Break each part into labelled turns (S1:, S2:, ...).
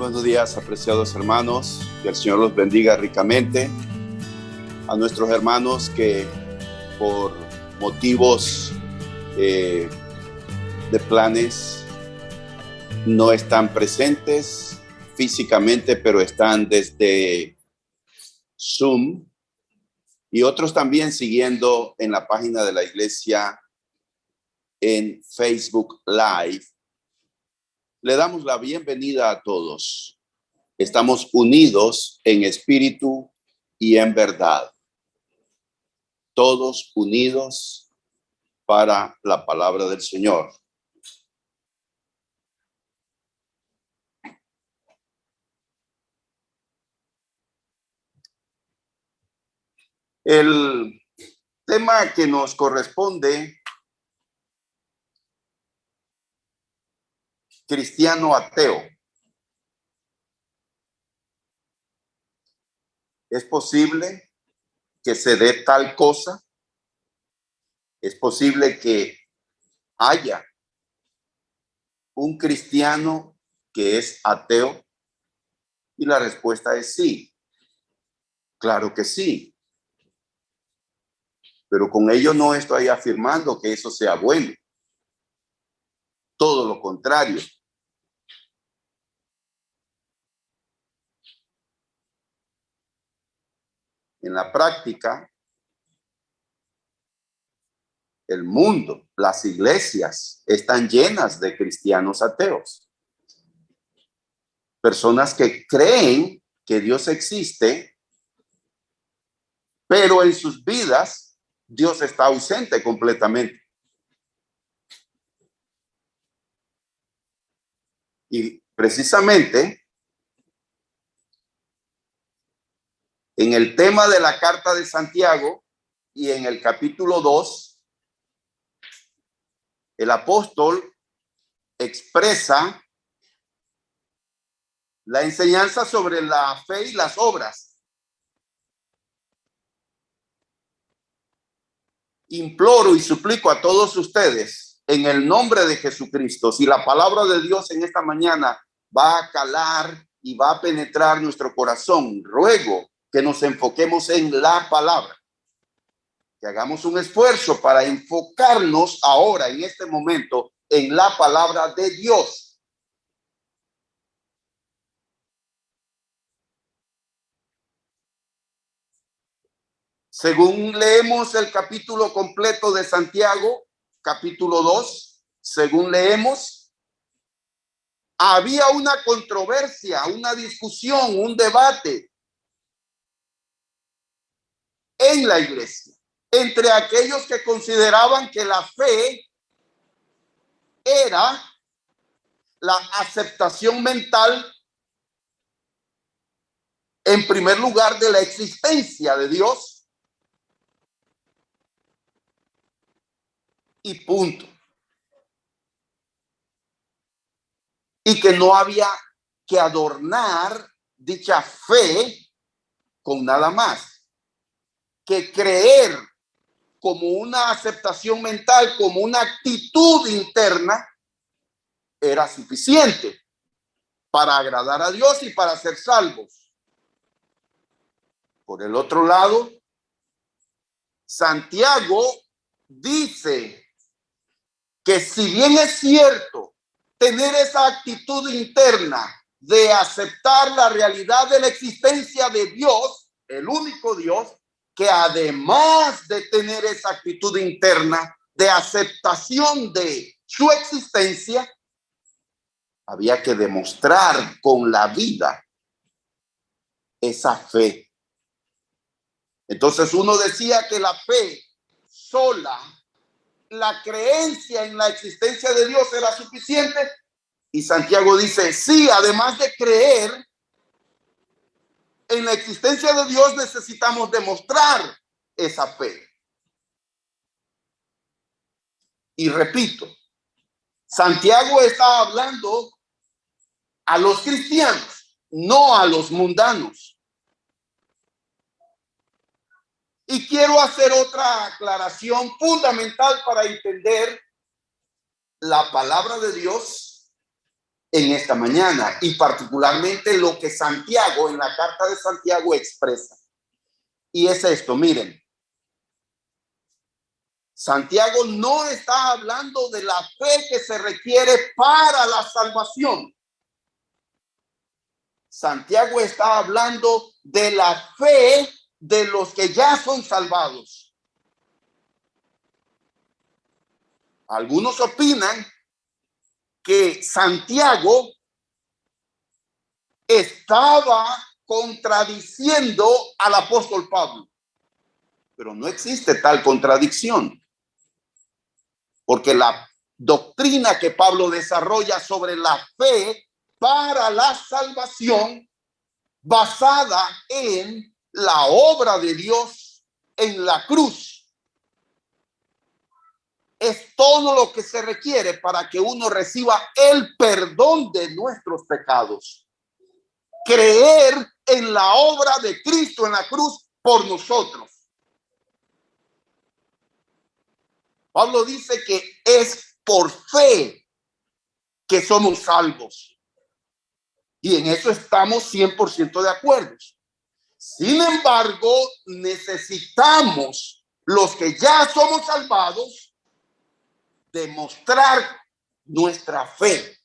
S1: buenos días, apreciados hermanos. Que el Señor los bendiga ricamente. A nuestros hermanos que por motivos de planes no están presentes físicamente, pero están desde Zoom. Y otros también siguiendo en la página de la iglesia en Facebook Live. Le damos la bienvenida a todos. Estamos unidos en espíritu y en verdad. Todos unidos para la palabra del Señor. El tema que nos corresponde, cristiano ateo. ¿Es posible que se dé tal cosa? ¿Es posible que haya un cristiano que es ateo? Y la respuesta es sí. Claro que sí. Pero con ello no estoy afirmando que eso sea bueno. Todo lo contrario. En la práctica, el mundo, las iglesias están llenas de cristianos ateos. Personas que creen que Dios existe, pero en sus vidas Dios está ausente completamente. Y precisamente en el tema de la carta de Santiago y en el capítulo 2, el apóstol expresa la enseñanza sobre la fe y las obras. Imploro y suplico a todos ustedes en el nombre de Jesucristo, si la palabra de Dios en esta mañana va a calar y va a penetrar nuestro corazón, ruego que nos enfoquemos en la palabra, que hagamos un esfuerzo para enfocarnos ahora en este momento en la palabra de Dios. Según leemos el capítulo completo de Santiago, capítulo 2, según leemos, había una controversia, una discusión, un debate en la iglesia entre aquellos que consideraban que la fe era la aceptación mental, en primer lugar, de la existencia de Dios y punto. Y que no había que adornar dicha fe con nada más. Que creer como una aceptación mental, como una actitud interna, era suficiente para agradar a Dios y para ser salvos. Por el otro lado, Santiago dice que si bien es cierto tener esa actitud interna de aceptar la realidad de la existencia de Dios, el único Dios, que además de tener esa actitud interna de aceptación de su existencia, había que demostrar con la vida esa fe. Entonces uno decía que la fe sola, la creencia en la existencia de Dios era suficiente, y Santiago dice, sí, además de creer en la existencia de Dios, necesitamos demostrar esa fe. Y repito, Santiago está hablando a los cristianos, no a los mundanos. Y quiero hacer otra aclaración fundamental para entender la palabra de Dios en esta mañana, y particularmente lo que Santiago en la carta de Santiago expresa. Y es esto, miren. Santiago no está hablando de la fe que se requiere para la salvación. Santiago está hablando de la fe de los que ya son salvados. Algunos opinan que Santiago estaba contradiciendo al apóstol Pablo, pero no existe tal contradicción, porque la doctrina que Pablo desarrolla sobre la fe para la salvación, basada en la obra de Dios en la cruz, es todo lo que se requiere para que uno reciba el perdón de nuestros pecados. Creer en la obra de Cristo en la cruz por nosotros. Pablo dice que es por fe que somos salvos. Y en eso estamos 100% de acuerdo. Sin embargo, necesitamos, los que ya somos salvados, demostrar nuestra fe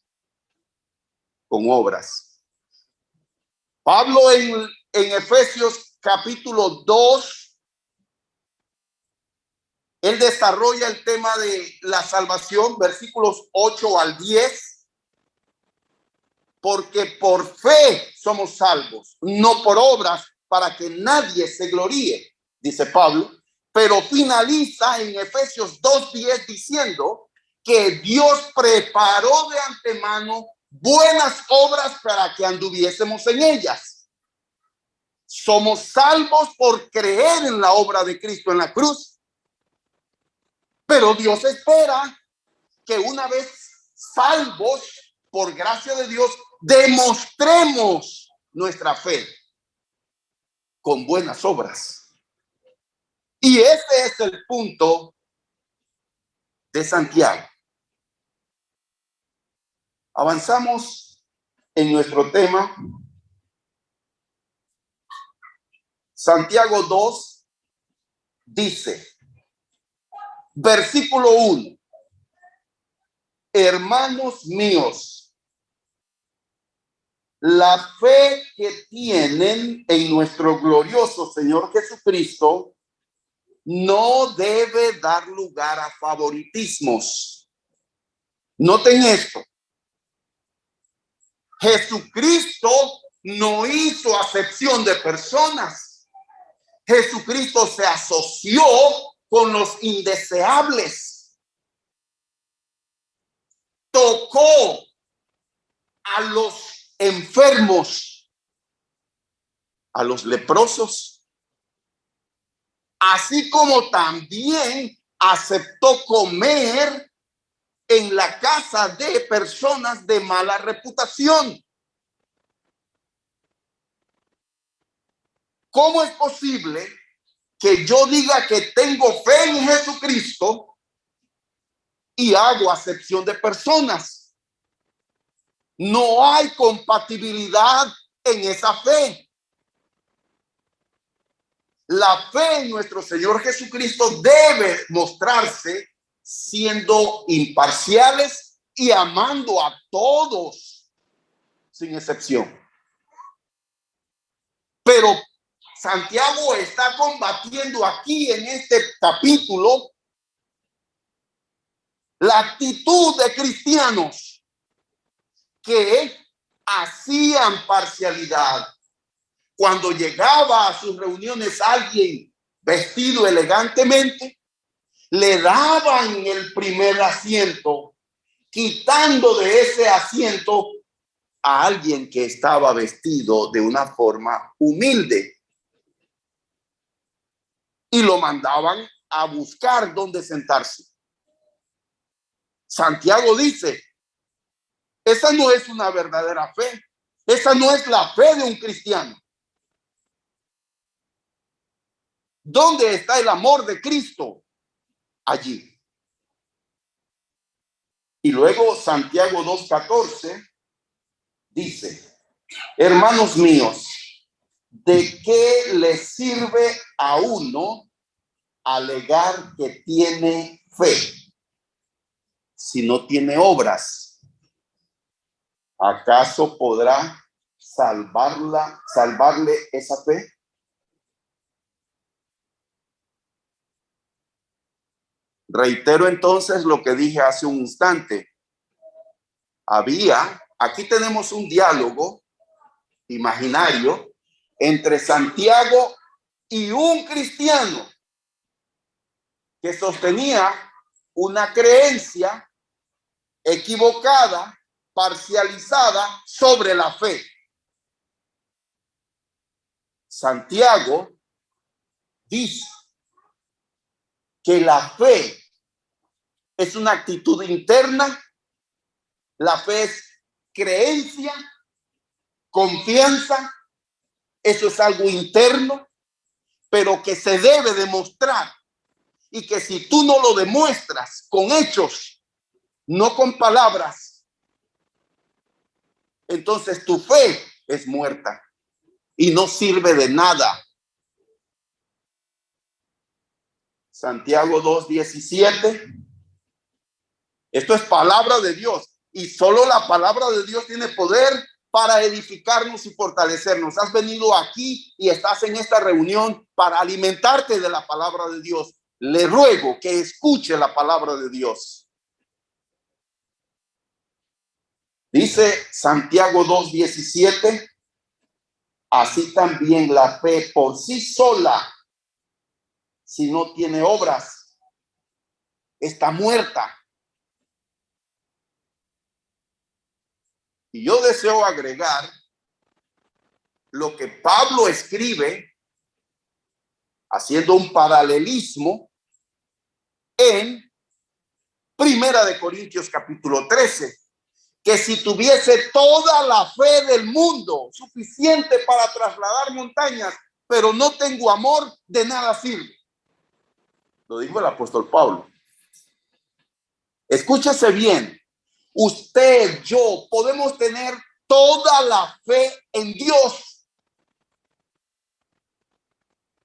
S1: con obras. Pablo en Efesios capítulo 2, él desarrolla el tema de la salvación, versículos 8 al 10, porque por fe somos salvos, no por obras, para que nadie se gloríe, dice Pablo. Pero finaliza en Efesios 2:10 diciendo que Dios preparó de antemano buenas obras para que anduviésemos en ellas. Somos salvos por creer en la obra de Cristo en la cruz. Pero Dios espera que una vez salvos por gracia de Dios, demostremos nuestra fe con buenas obras. Y ese es el punto de Santiago. Avanzamos en nuestro tema. Santiago 2 dice, versículo 1, hermanos míos, la fe que tienen en nuestro glorioso Señor Jesucristo no debe dar lugar a favoritismos. Noten esto. Jesucristo no hizo acepción de personas. Jesucristo se asoció con los indeseables. Tocó a los enfermos, a los leprosos, así como también aceptó comer en la casa de personas de mala reputación. ¿Cómo es posible que yo diga que tengo fe en Jesucristo y hago acepción de personas? No hay compatibilidad en esa fe. La fe en nuestro Señor Jesucristo debe mostrarse siendo imparciales y amando a todos sin excepción. Pero Santiago está combatiendo aquí en este capítulo la actitud de cristianos que hacían parcialidad. Cuando llegaba a sus reuniones alguien vestido elegantemente, le daban el primer asiento, quitando de ese asiento a alguien que estaba vestido de una forma humilde. Y lo mandaban a buscar dónde sentarse. Santiago dice, esa no es una verdadera fe. Esa no es la fe de un cristiano. ¿Dónde está el amor de Cristo? Allí. Y luego Santiago 2:14 Dice, hermanos míos, ¿de qué le sirve a uno alegar que tiene fe si no tiene obras? ¿Acaso podrá salvarle esa fe? Reitero entonces lo que dije hace un instante. Aquí tenemos un diálogo imaginario entre Santiago y un cristiano que sostenía una creencia equivocada, parcializada sobre la fe. Santiago dice que la fe es una actitud interna, la fe es creencia, confianza, eso es algo interno, pero que se debe demostrar, y que si tú no lo demuestras con hechos, no con palabras, entonces tu fe es muerta y no sirve de nada. Santiago 2:17. Esto es palabra de Dios y solo la palabra de Dios tiene poder para edificarnos y fortalecernos. Has venido aquí y estás en esta reunión para alimentarte de la palabra de Dios. Le ruego que escuche la palabra de Dios. Dice Santiago 2:17, así también la fe por sí sola, si no tiene obras, está muerta. Y yo deseo agregar lo que Pablo escribe, haciendo un paralelismo en Primera de Corintios capítulo 13, que si tuviese toda la fe del mundo suficiente para trasladar montañas, pero no tengo amor, de nada sirve. Lo dijo el apóstol Pablo. Escúchese bien. Usted, yo, podemos tener toda la fe en Dios,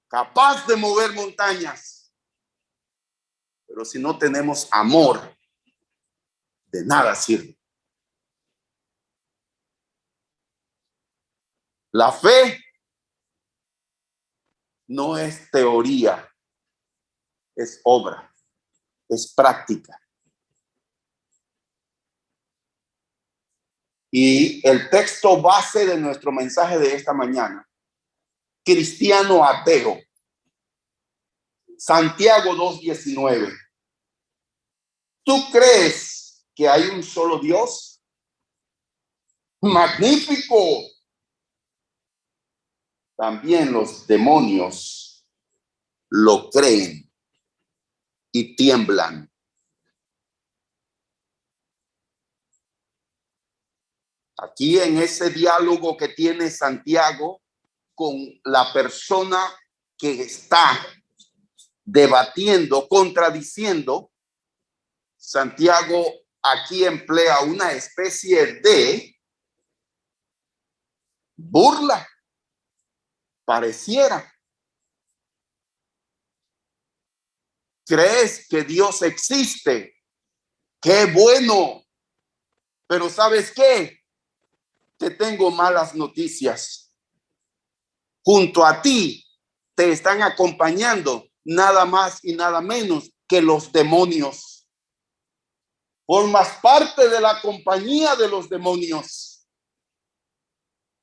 S1: capaz de mover montañas, pero si no tenemos amor, de nada sirve. La fe no es teoría, es obra, es práctica. Y el texto base de nuestro mensaje de esta mañana, cristiano ateo, Santiago 2:19. ¿Tú crees que hay un solo Dios? Magnífico. También los demonios lo creen y tiemblan. Aquí en ese diálogo que tiene Santiago con la persona que está debatiendo, contradiciendo, Santiago aquí emplea una especie de burla, pareciera. ¿Crees que Dios existe? ¡Qué bueno! Pero ¿sabes qué? Te tengo malas noticias. Junto a ti te están acompañando nada más y nada menos que los demonios. Formas parte de la compañía de los demonios,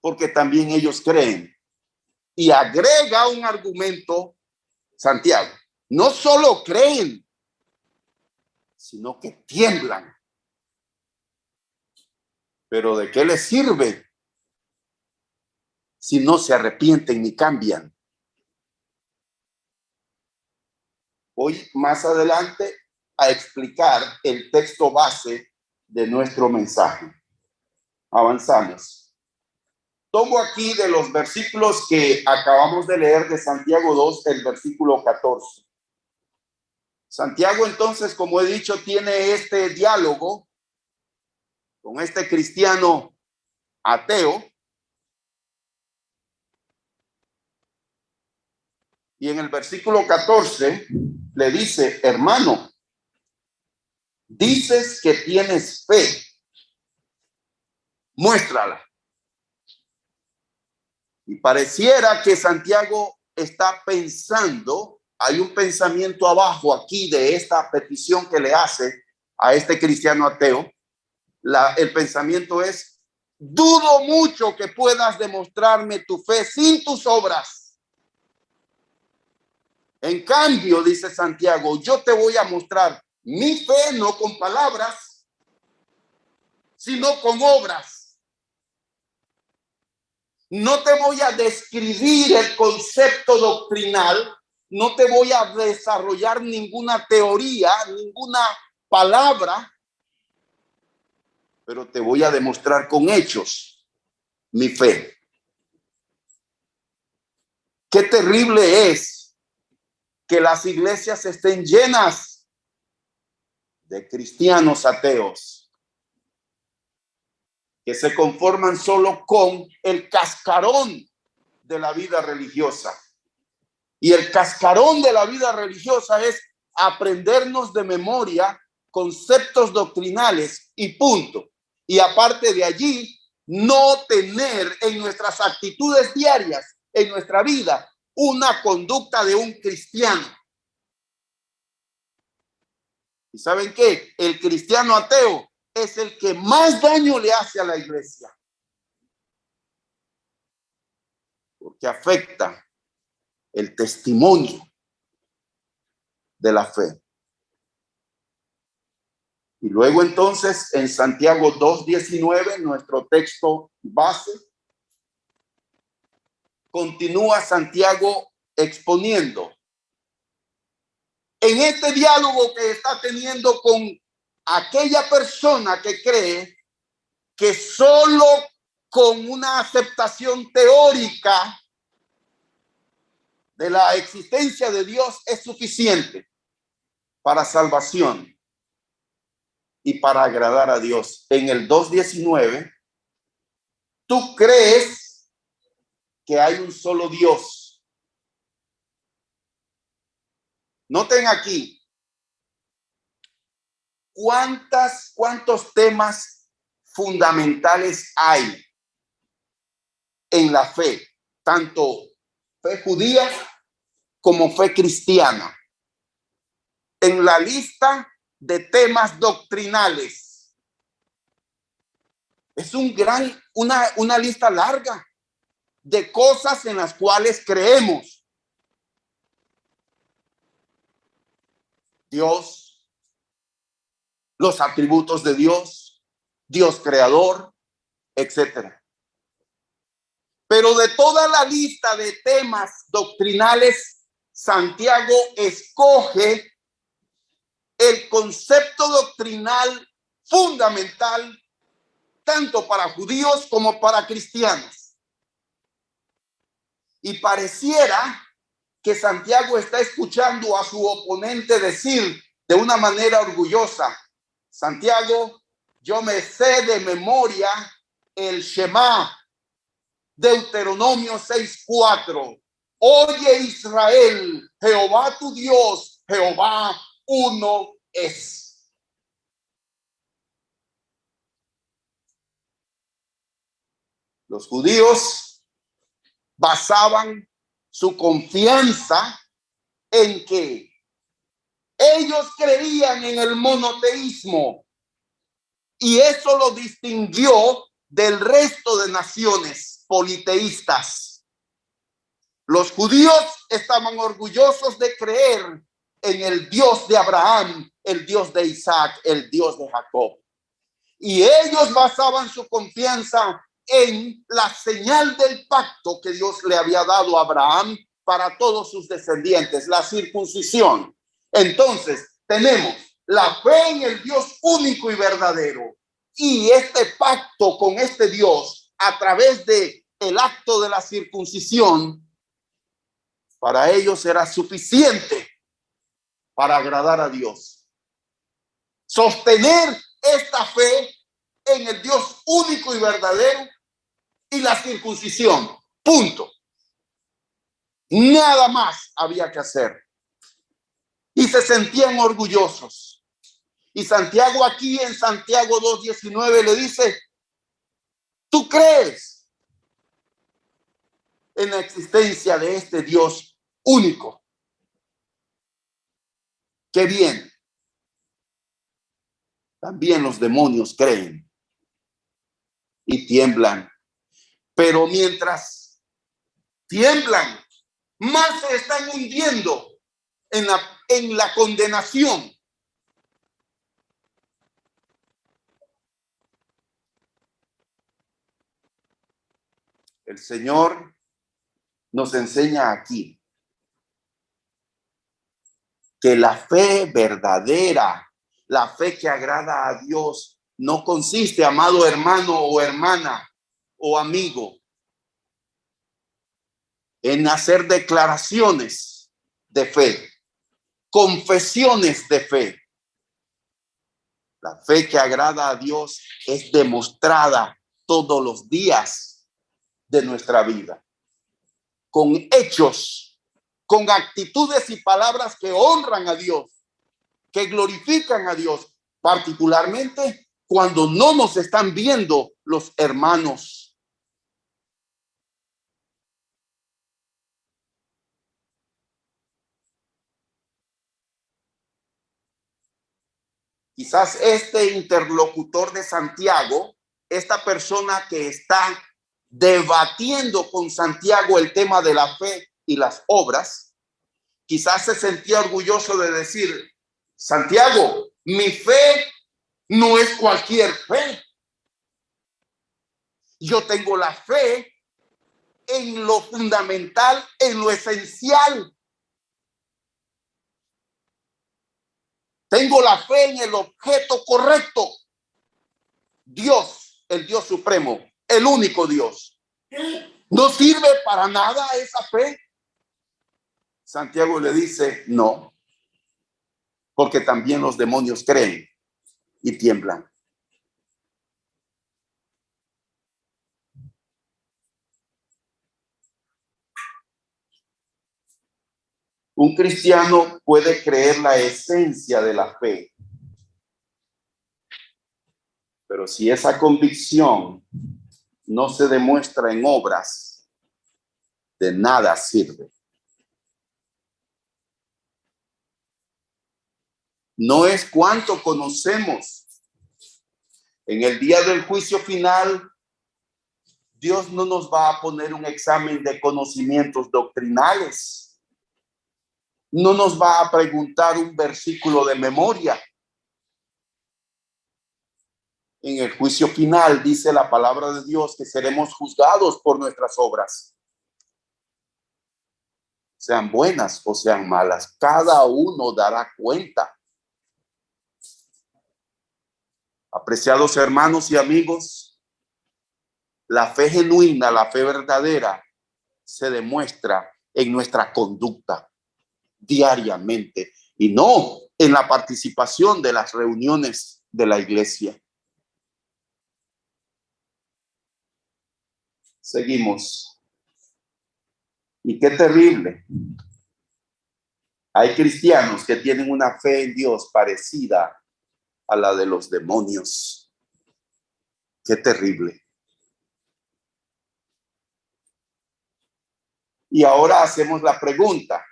S1: porque también ellos creen. Y agrega un argumento, Santiago. No solo creen, sino que tiemblan. Pero ¿de qué les sirve si no se arrepienten ni cambian? Voy más adelante a explicar el texto base de nuestro mensaje. Avanzamos. Tomo aquí de los versículos que acabamos de leer de Santiago 2, el versículo 14. Santiago entonces, como he dicho, tiene este diálogo con este cristiano ateo. Y en el versículo 14 le dice, hermano, dices que tienes fe, muéstrala. Y pareciera que Santiago está pensando, hay un pensamiento abajo aquí de esta petición que le hace a este cristiano ateo. El pensamiento es, dudo mucho que puedas demostrarme tu fe sin tus obras. En cambio, dice Santiago, yo te voy a mostrar mi fe no con palabras, sino con obras. No te voy a describir el concepto doctrinal, no te voy a desarrollar ninguna teoría, ninguna palabra, pero te voy a demostrar con hechos mi fe. Qué terrible es que las iglesias estén llenas de cristianos ateos que se conforman solo con el cascarón de la vida religiosa. Y el cascarón de la vida religiosa es aprendernos de memoria conceptos doctrinales y punto. Y aparte de allí, no tener en nuestras actitudes diarias, en nuestra vida, una conducta de un cristiano. ¿Y saben qué? El cristiano ateo es el que más daño le hace a la iglesia, porque afecta el testimonio de la fe. Y luego entonces en Santiago 2:19, nuestro texto base, continúa Santiago exponiendo en este diálogo que está teniendo con aquella persona que cree que solo con una aceptación teórica de la existencia de Dios es suficiente para salvación y para agradar a Dios. En el 2:19, tú crees que hay un solo Dios. Noten aquí, ¿cuántos temas fundamentales hay en la fe? Tanto fe judía como fe cristiana. En la lista de temas doctrinales. Es una lista larga de cosas en las cuales creemos. Dios, los atributos de Dios, Dios creador, etcétera. Pero de toda la lista de temas doctrinales, Santiago escoge el concepto doctrinal fundamental tanto para judíos como para cristianos. Y pareciera que Santiago está escuchando a su oponente decir de una manera orgullosa, Santiago, yo me sé de memoria el Shema, Deuteronomio 6:4. Oye Israel, Jehová tu Dios, Jehová uno es. Los judíos basaban su confianza en que ellos creían en el monoteísmo y eso lo distinguió del resto de naciones politeístas. Los judíos estaban orgullosos de creer en el Dios de Abraham, el Dios de Isaac, el Dios de Jacob. Y ellos basaban su confianza en la señal del pacto que Dios le había dado a Abraham para todos sus descendientes, la circuncisión. Entonces, tenemos la fe en el Dios único y verdadero. Y este pacto con este Dios, a través de el acto de la circuncisión, para ellos era suficiente para agradar a Dios. Sostener esta fe en el Dios único y verdadero y la circuncisión. Punto. Nada más había que hacer. Y se sentían orgullosos. Y Santiago aquí en Santiago 2:19 le dice, ¿tú crees en la existencia de este Dios único? Qué bien. También los demonios creen y tiemblan. Pero mientras tiemblan, más se están hundiendo en la condenación. El Señor nos enseña aquí que la fe verdadera, la fe que agrada a Dios, no consiste, amado hermano o hermana o amigo, en hacer declaraciones de fe, confesiones de fe. La fe que agrada a Dios es demostrada todos los días de nuestra vida, con hechos, con actitudes y palabras que honran a Dios, que glorifican a Dios, particularmente cuando no nos están viendo los hermanos. Quizás este interlocutor de Santiago, esta persona que está debatiendo con Santiago el tema de la fe y las obras, quizás se sentía orgulloso de decir, Santiago, mi fe no es cualquier fe. Yo tengo la fe en lo fundamental, en lo esencial. Tengo la fe en el objeto correcto. Dios, el Dios supremo, el único Dios. ¿No sirve para nada esa fe? Santiago le dice, no, porque también los demonios creen y tiemblan. Un cristiano puede creer la esencia de la fe, pero si esa convicción no se demuestra en obras, de nada sirve. No es cuánto conocemos. En el día del juicio final, Dios no nos va a poner un examen de conocimientos doctrinales. No nos va a preguntar un versículo de memoria. En el juicio final dice la palabra de Dios que seremos juzgados por nuestras obras. Sean buenas o sean malas, cada uno dará cuenta. Apreciados hermanos y amigos, la fe genuina, la fe verdadera, se demuestra en nuestra conducta diariamente y no en la participación de las reuniones de la iglesia. Seguimos. Y qué terrible. Hay cristianos que tienen una fe en Dios parecida a la de los demonios. Qué terrible. Y ahora hacemos la pregunta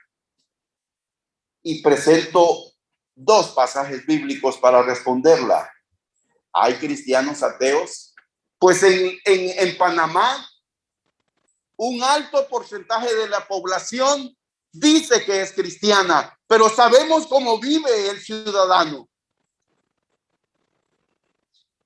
S1: y presento dos pasajes bíblicos para responderla. ¿Hay cristianos ateos? Pues en Panamá, un alto porcentaje de la población dice que es cristiana, pero sabemos cómo vive el ciudadano.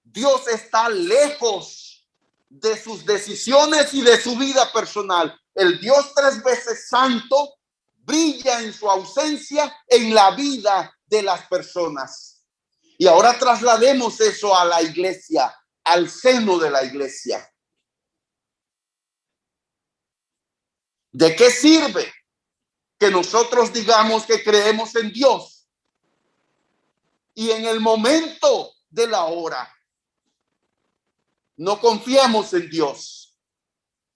S1: Dios está lejos de sus decisiones y de su vida personal. El Dios 3 veces santo brilla en su ausencia en la vida de las personas. Y ahora traslademos eso a la iglesia, al seno de la iglesia. ¿De qué sirve que nosotros digamos que creemos en Dios y en el momento de la hora no confiamos en Dios?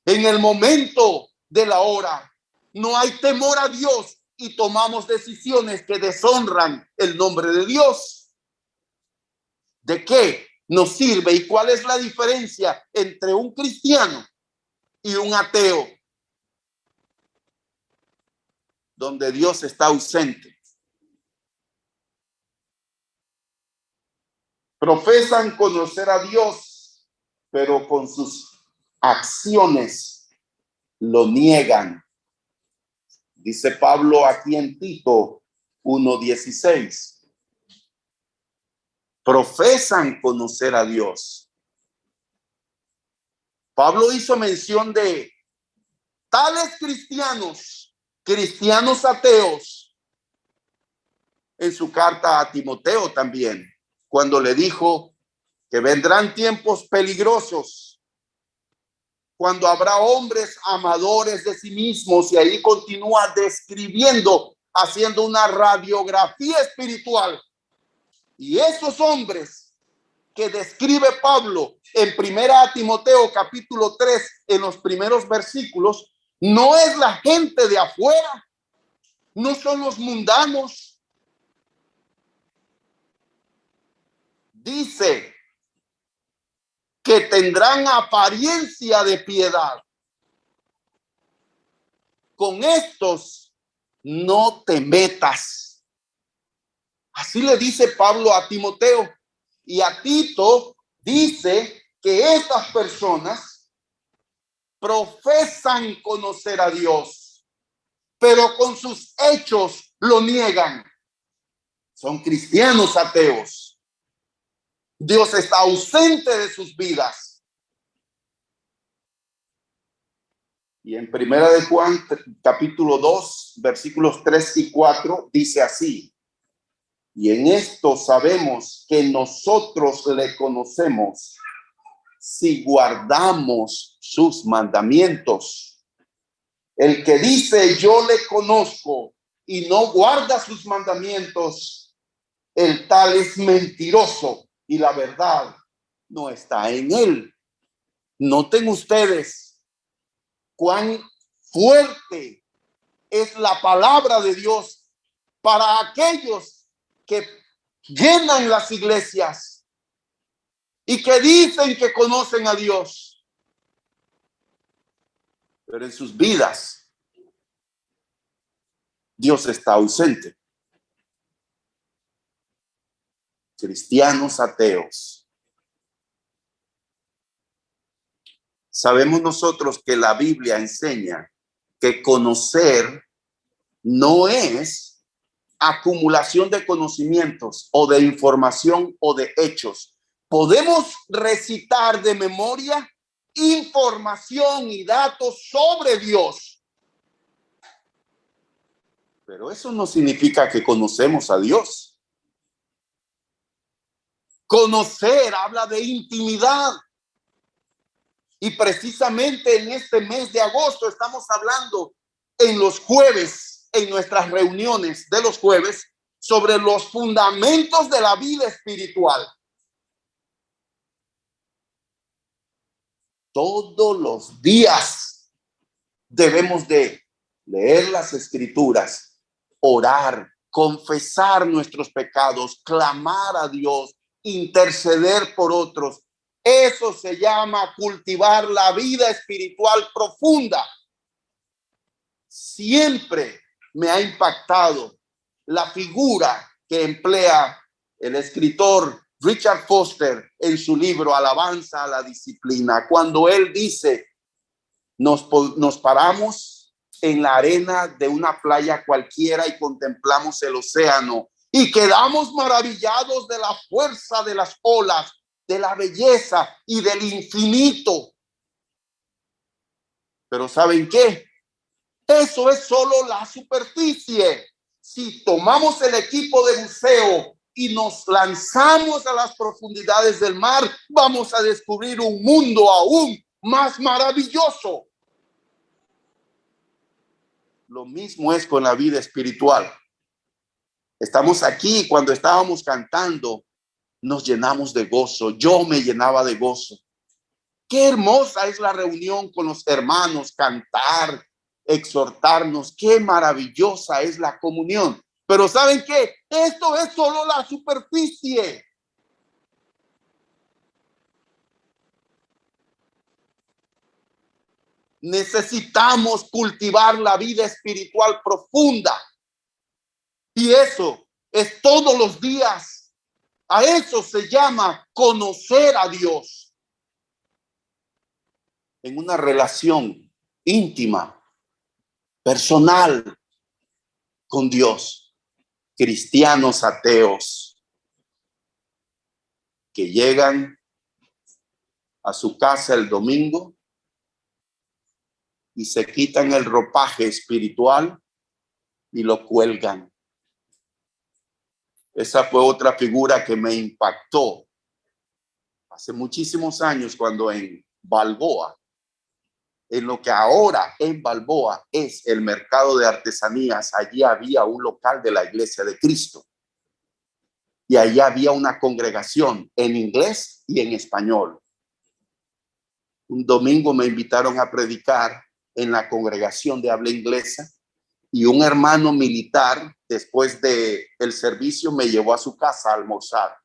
S1: En el momento de la hora no hay temor a Dios y tomamos decisiones que deshonran el nombre de Dios. ¿De qué nos sirve y cuál es la diferencia entre un cristiano y un ateo? Donde Dios está ausente. Profesan conocer a Dios, pero con sus acciones lo niegan. Dice Pablo aquí en Tito 1:16. Profesan conocer a Dios. Pablo hizo mención de tales cristianos ateos, en su carta a Timoteo también, cuando le dijo que vendrán tiempos peligrosos, cuando habrá hombres amadores de sí mismos, y ahí continúa describiendo, haciendo una radiografía espiritual. Y esos hombres que describe Pablo en primera Timoteo capítulo 3, en los primeros versículos, no es la gente de afuera, no son los mundanos. Dice que tendrán apariencia de piedad. Con estos no te metas. Así le dice Pablo a Timoteo. Y a Tito dice que estas personas profesan conocer a Dios, pero con sus hechos lo niegan. Son cristianos ateos. Dios está ausente de sus vidas. Y en primera de Juan, capítulo 2, versículos 3 y 4, dice así: y en esto sabemos que nosotros le conocemos, si guardamos sus mandamientos. El que dice yo le conozco y no guarda sus mandamientos, el tal es mentiroso y la verdad no está en él. Noten ustedes cuán fuerte es la palabra de Dios para aquellos que llenan las iglesias y que dicen que conocen a Dios, pero en sus vidas Dios está ausente. Cristianos ateos. Sabemos nosotros que la Biblia enseña que conocer no es acumulación de conocimientos o de información o de hechos. Podemos recitar de memoria información y datos sobre Dios, pero eso no significa que conocemos a Dios. Conocer habla de intimidad. Y precisamente en este mes de agosto estamos hablando en los jueves, en nuestras reuniones de los jueves, sobre los fundamentos de la vida espiritual. Todos los días debemos de leer las escrituras, orar, confesar nuestros pecados, clamar a Dios, interceder por otros. Eso se llama cultivar la vida espiritual profunda. Siempre me ha impactado la figura que emplea el escritor Richard Foster en su libro Alabanza a la Disciplina, cuando él dice: nos paramos en la arena de una playa cualquiera y contemplamos el océano y quedamos maravillados de la fuerza de las olas, de la belleza y del infinito. Pero ¿saben qué? Eso es solo la superficie. Si tomamos el equipo de buceo y nos lanzamos a las profundidades del mar, vamos a descubrir un mundo aún más maravilloso. Lo mismo es con la vida espiritual. Estamos aquí, cuando estábamos cantando, nos llenamos de gozo. Yo me llenaba de gozo. Qué hermosa es la reunión con los hermanos, cantar, exhortarnos. Qué maravillosa es la comunión. Pero ¿saben qué? Esto es solo la superficie. Necesitamos cultivar la vida espiritual profunda. Y eso es todos los días. A eso se llama conocer a Dios. En una relación íntima, personal con Dios. Cristianos ateos que llegan a su casa el domingo y se quitan el ropaje espiritual y lo cuelgan. Esa fue otra figura que me impactó hace muchísimos años cuando en Balboa, en lo que ahora en Balboa es el mercado de artesanías, allí había un local de la Iglesia de Cristo. Y allí había una congregación en inglés y en español. Un domingo me invitaron a predicar en la congregación de habla inglesa y un hermano militar, después del servicio, me llevó a su casa a almorzar.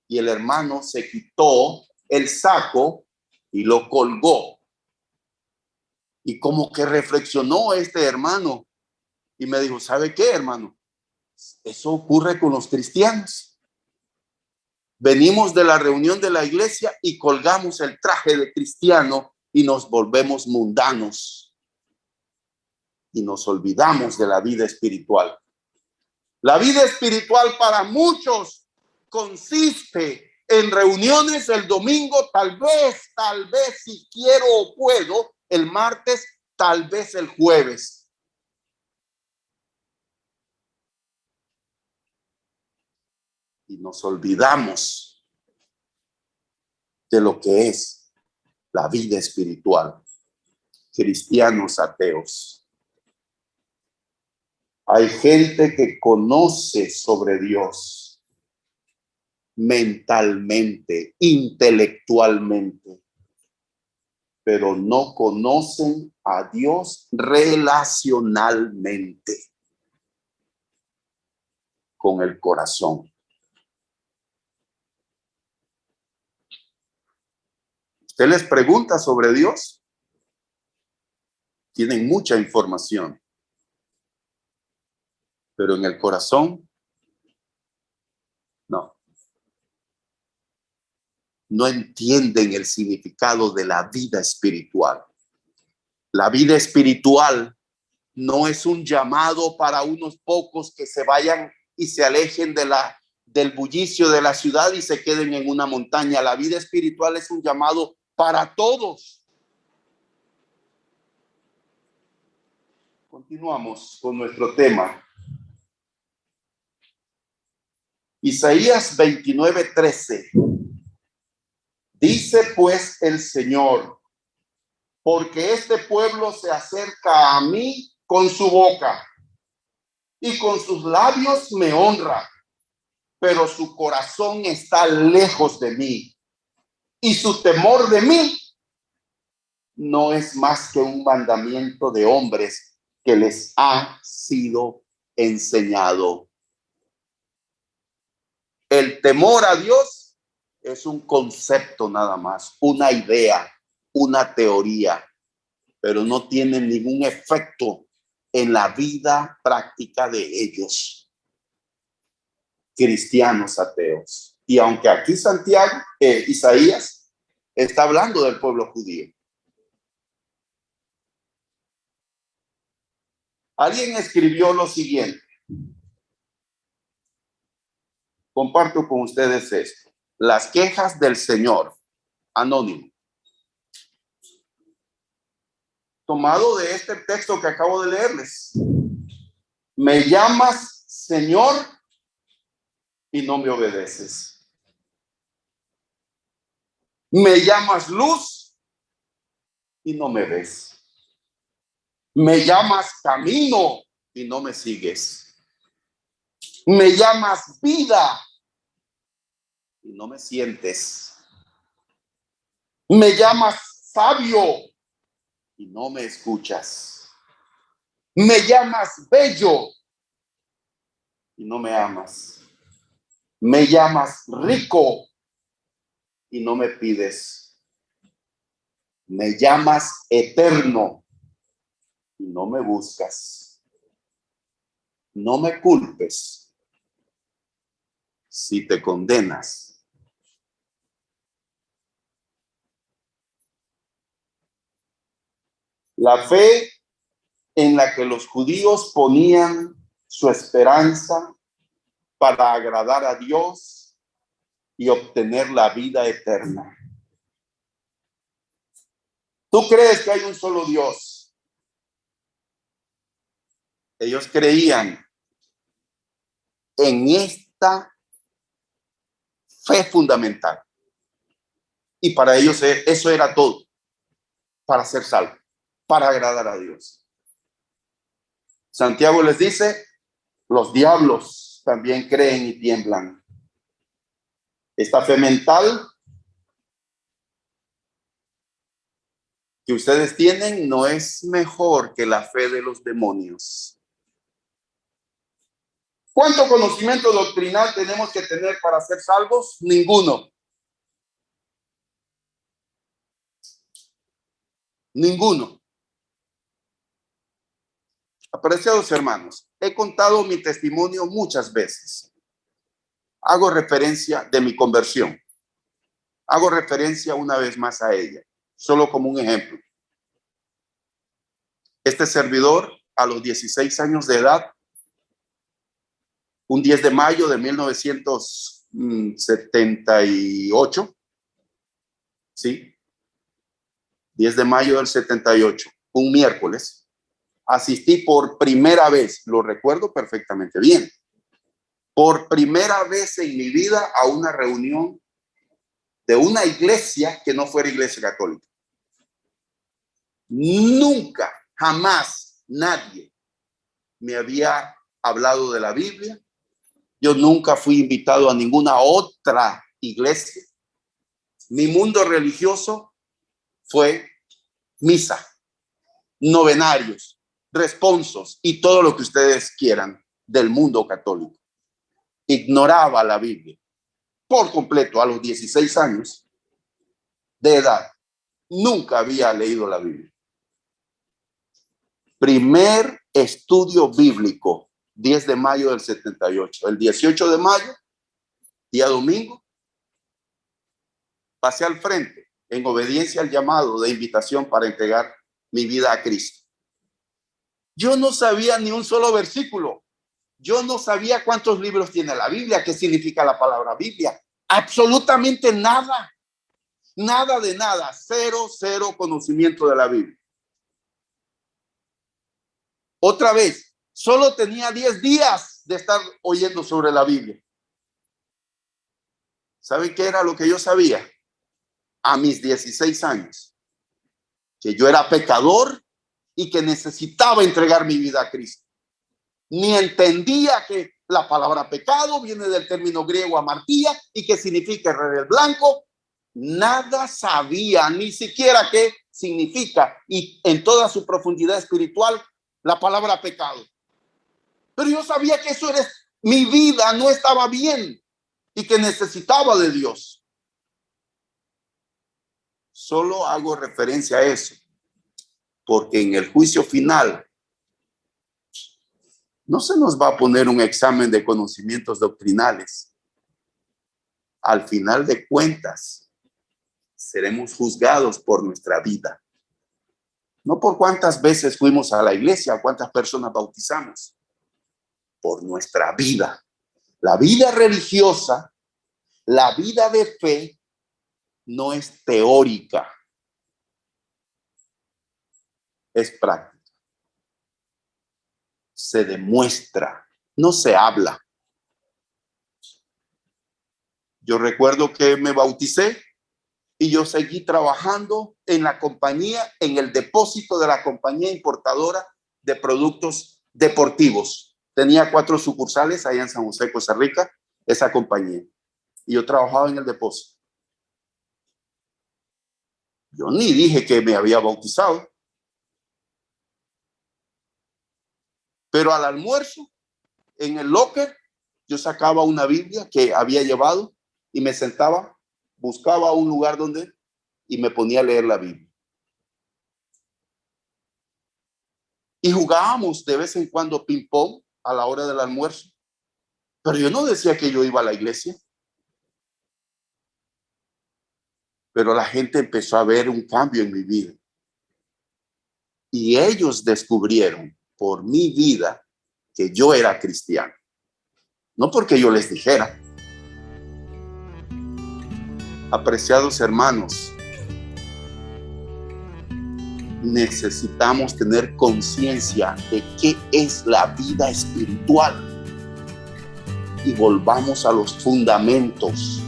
S1: Y el hermano se quitó el saco y lo colgó. Y como que reflexionó este hermano y me dijo, ¿sabe qué, hermano? Eso ocurre con los cristianos. Venimos de la reunión de la iglesia y colgamos el traje de cristiano y nos volvemos mundanos y nos olvidamos de la vida espiritual. La vida espiritual para muchos consiste en reuniones el domingo, tal vez si quiero o puedo, el martes, tal vez el jueves. Y nos olvidamos de lo que es la vida espiritual. Cristianos ateos. Hay gente que conoce sobre Dios mentalmente, intelectualmente, pero no conocen a Dios relacionalmente, con el corazón. Usted les pregunta sobre Dios, tienen mucha información, pero en el corazón, no. No entienden el significado de la vida espiritual. La vida espiritual no es un llamado para unos pocos que se vayan y se alejen del bullicio de la ciudad y se queden en una montaña. La vida espiritual es un llamado para todos. Continuamos con nuestro tema. Isaías 29:13. Dice pues el Señor, porque este pueblo se acerca a mí con su boca y con sus labios me honra, pero su corazón está lejos de mí y su temor de mí no es más que un mandamiento de hombres que les ha sido enseñado. El temor a Dios es un concepto nada más, una idea, una teoría, pero no tiene ningún efecto en la vida práctica de ellos, cristianos ateos. Y aunque aquí Isaías está hablando del pueblo judío. Alguien escribió lo siguiente. Comparto con ustedes esto. Las quejas del Señor, anónimo. Tomado de este texto que acabo de leerles. Me llamas Señor y no me obedeces. Me llamas luz y no me ves. Me llamas camino y no me sigues. Me llamas vida y no me sientes. Me llamas sabio y no me escuchas. Me llamas bello y no me amas. Me llamas rico y no me pides. Me llamas eterno y no me buscas. No me culpes si te condenas. La fe en la que los judíos ponían su esperanza para agradar a Dios y obtener la vida eterna. ¿Tú crees que hay un solo Dios? Ellos creían en esta fe fundamental. Y para ellos eso era todo, para ser salvo, para agradar a Dios. Santiago les dice, los diablos también creen y tiemblan. Esta fe mental que ustedes tienen no es mejor que la fe de los demonios. ¿Cuánto conocimiento doctrinal tenemos que tener para ser salvos? Ninguno. Ninguno. Apreciados hermanos, he contado mi testimonio muchas veces. Hago referencia de mi conversión. Hago referencia una vez más a ella, solo como un ejemplo. Este servidor, a los 16 años de edad, un 10 de mayo de 1978, ¿sí? 10 de mayo del 78, un miércoles, asistí por primera vez, lo recuerdo perfectamente bien, por primera vez en mi vida a una reunión de una iglesia que no fuera iglesia católica. Nunca, jamás, nadie me había hablado de la Biblia. Yo nunca fui invitado a ninguna otra iglesia. Mi mundo religioso fue misa, novenarios, responsos y todo lo que ustedes quieran del mundo católico. Ignoraba la Biblia por completo a los 16 años de edad. Nunca había leído la Biblia. Primer estudio bíblico, 10 de mayo del 78. El 18 de mayo, día domingo, pasé al frente en obediencia al llamado de invitación para entregar mi vida a Cristo. Yo no sabía ni un solo versículo. Yo no sabía cuántos libros tiene la Biblia, qué significa la palabra Biblia. Absolutamente nada. Nada de nada. Cero conocimiento de la Biblia. Otra vez, solo tenía 10 días de estar oyendo sobre la Biblia. ¿Saben qué era lo que yo sabía? A mis 16 años, que yo era pecador y que necesitaba entregar mi vida a Cristo. Ni entendía que la palabra pecado viene del término griego amartía y que significa rebel blanco. Nada sabía, ni siquiera qué significa, y en toda su profundidad espiritual, la palabra pecado. Pero yo sabía que eso era, mi vida no estaba bien y que necesitaba de Dios. Solo hago referencia a eso, porque en el juicio final no se nos va a poner un examen de conocimientos doctrinales. Al final de cuentas, seremos juzgados por nuestra vida. No por cuántas veces fuimos a la iglesia, cuántas personas bautizamos. Por nuestra vida. La vida religiosa, la vida de fe, no es teórica. Es práctica. Se demuestra, no se habla. Yo recuerdo que me bauticé y yo seguí trabajando en la compañía, en el depósito de la compañía importadora de productos deportivos. Tenía 4 sucursales allá en San José, Costa Rica, esa compañía. Y yo trabajaba en el depósito. Yo ni dije que me había bautizado. Pero al almuerzo, en el locker, yo sacaba una Biblia que había llevado y me sentaba, buscaba un lugar y me ponía a leer la Biblia. Y jugábamos de vez en cuando ping pong a la hora del almuerzo. Pero yo no decía que yo iba a la iglesia. Pero la gente empezó a ver un cambio en mi vida. Y ellos descubrieron por mi vida que yo era cristiano. No porque yo les dijera. Apreciados hermanos, necesitamos tener conciencia de qué es la vida espiritual y volvamos a los fundamentos.